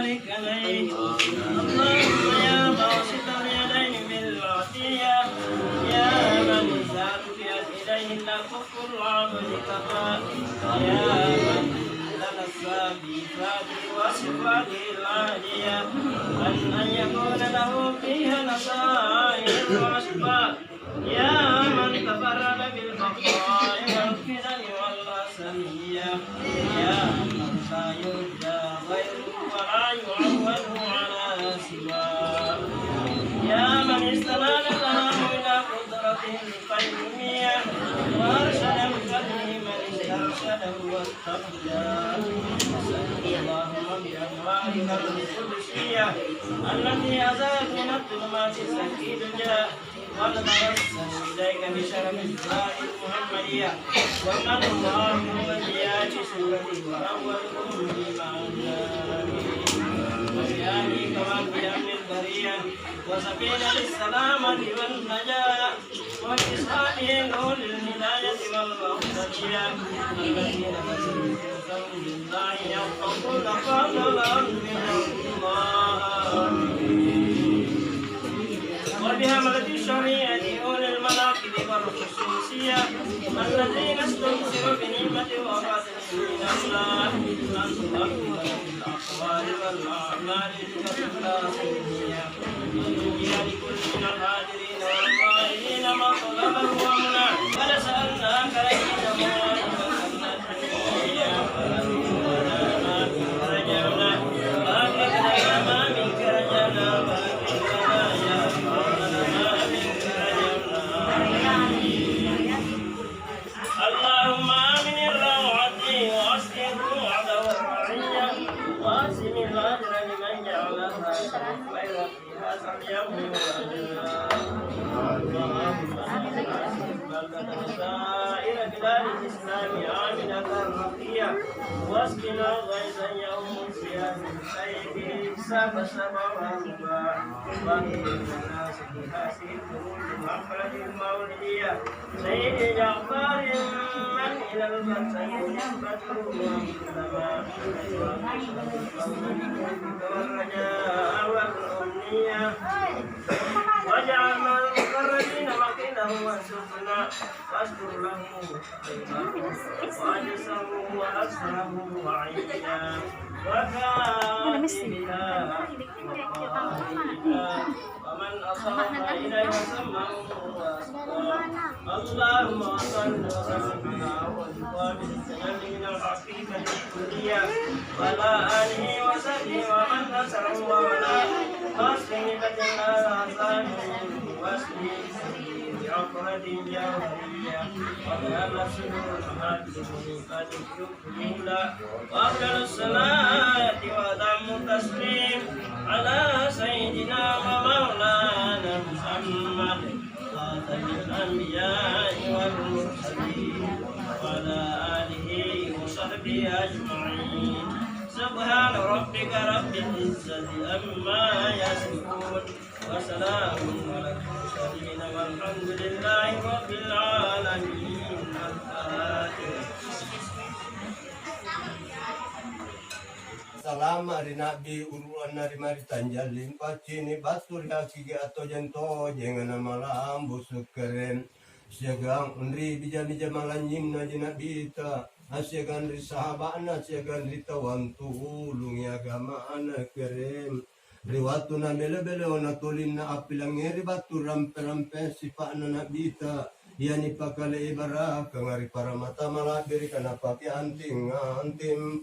وبارك عليه. اللهم يا باسط اليدين بالعطية يا من زادت إليه الكف العبد كفى يا من لنا الصفات وصفاته العالية أن يكون له فيها نصائح وأشباه يا من تفرد بالبقاء والفداء والأسمية يا من لا يرجى غيره ولا يعول على سواه يا من استناد له إلى قدرة القيومية وأرشد بفضله من استرشده واستخجاه اللهم بأنوارك القدسية التي أزالت من الظلمات السكين الجاه ونتوسل إليك بشرف الزاد المحمدية ومن الله وبيات سورته وأولكم بمعنى وبأهلك وبأمن البرية وسفينة السلامة والنجاة وبإصحابه نور الهداية والمقتدية الذين بسرهم بالله يحفظون فضلا من الله وبهملة الشريعة أولي المناقب والخصوصية الذين استنصروا بنعمة وفضل من الله أن تؤمن بالأقوال والأعمال الإخلاصية ونجي لكل من الحاضرين والقائلين مطلبه ومنع ولسألناك لئن موائبة الدنيا فرجعنا وأكدنا ما منك رجعنا اللهم آمن الروعة وأسكن الرعد والرعية وأقسم الأجر لمن جعلها خير فيها سعيا سائر بلاد الإسلام آمنة رقية واسقنا غيثا يوم الصيام السيف ساب السبع والرباع وأكرم الناس بهذه الخروج المخرج المولدية سيد جعفر من إلى الفتح نسبته والسلام والرجاء والأمنية وجعلنا المقربين وقيله وسفنا واستر له واجسه واسره وعيدا وكاتبنا وقائدنا ومن اصاب اليه وسمه اللهم صل وسلم على من الحقيقه الكليه وعلى اله وصحبه ومن نصره وولاه واصلحة الآثار واسمه بعقرة جوهرية وبأن صدور المحاكم الأولى وأفضل الصلاة وأتم التسليم على سيدنا ومولانا محمد خاتم الأنبياء والمرسلين وعلى آله وصحبه أجمعين سبحان ربك رب العزة عما يصفون وسلام على المرسلين والحمد لله رب العالمين. Salam hari Nabi uruan dari mari tanjal limpa cini batur hakiki atau jento jangan malam busuk keren siagang unri bijani jamalan nyimna Nabi ta asyagan ri sahabana asyagan ri tawantu ulung agama anak keren riwatu na bele-bele ona tulin na apilang ngeri batu rampe-rampe sifat na Nabi ta yani pakale ibarat kangari para mata malabiri kana paki anting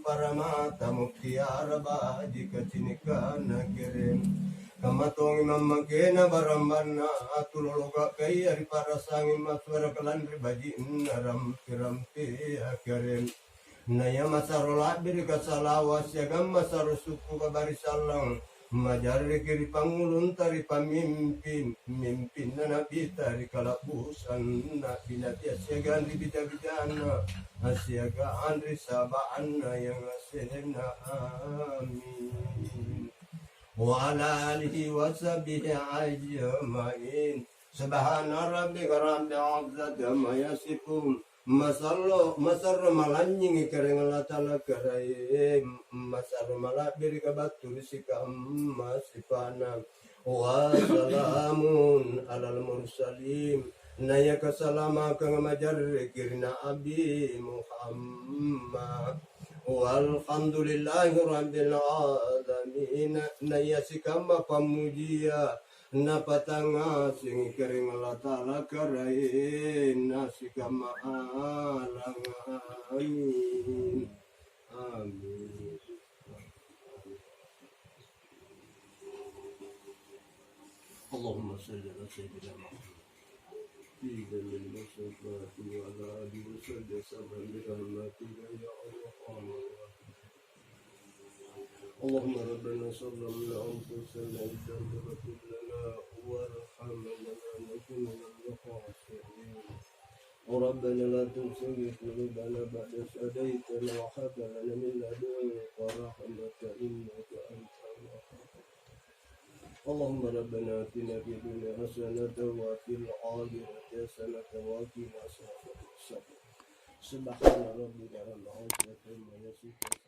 para mata muktiara jika cinika nakirim kamatong mamagena barambana atulologa kai ari para sangin maswara kalandri baji rampi akirim naya masarola biri kasalawas yagam masarusuku kabari salang majari kiri pangulun tari pamimpin mimpin na nabi tari kalabusan nabi nabi asyagaan di bida-bidana asyagaan ri sabaan na yang asyena amin wa ala alihi wa sahbihi ajmain subhana rabbika rabbil izzati amma yasifun masar malanying kereng latala kerai masar malabiri kabatur sikam masipana wa salamun alal mursalin naya kasalama kang majar kirna abi Muhammad walhamdulillahi rabbil alamin naya sikama pamujiya napatanga sing kering latala karai nasikama alang amin amin. Allahumma salli ala sayyidina Muhammad fi jamil musafati wa ala alihi wa salli sabran bi rahmatika ya Allah. اللهم ربنا ظلمنا أنفسنا إن لم تغفر لنا وارحمنا لنكن من الخاسرين وربنا لا تزغ قلوبنا بعد إذ هديتنا وهب لنا من لدنك رحمة إنك أنت الوهاب اللهم ربنا آتنا في الدنيا حسنة وفي الآخرة حسنة وقنا عذاب النار سبحان ربك رب العزة عما يصفون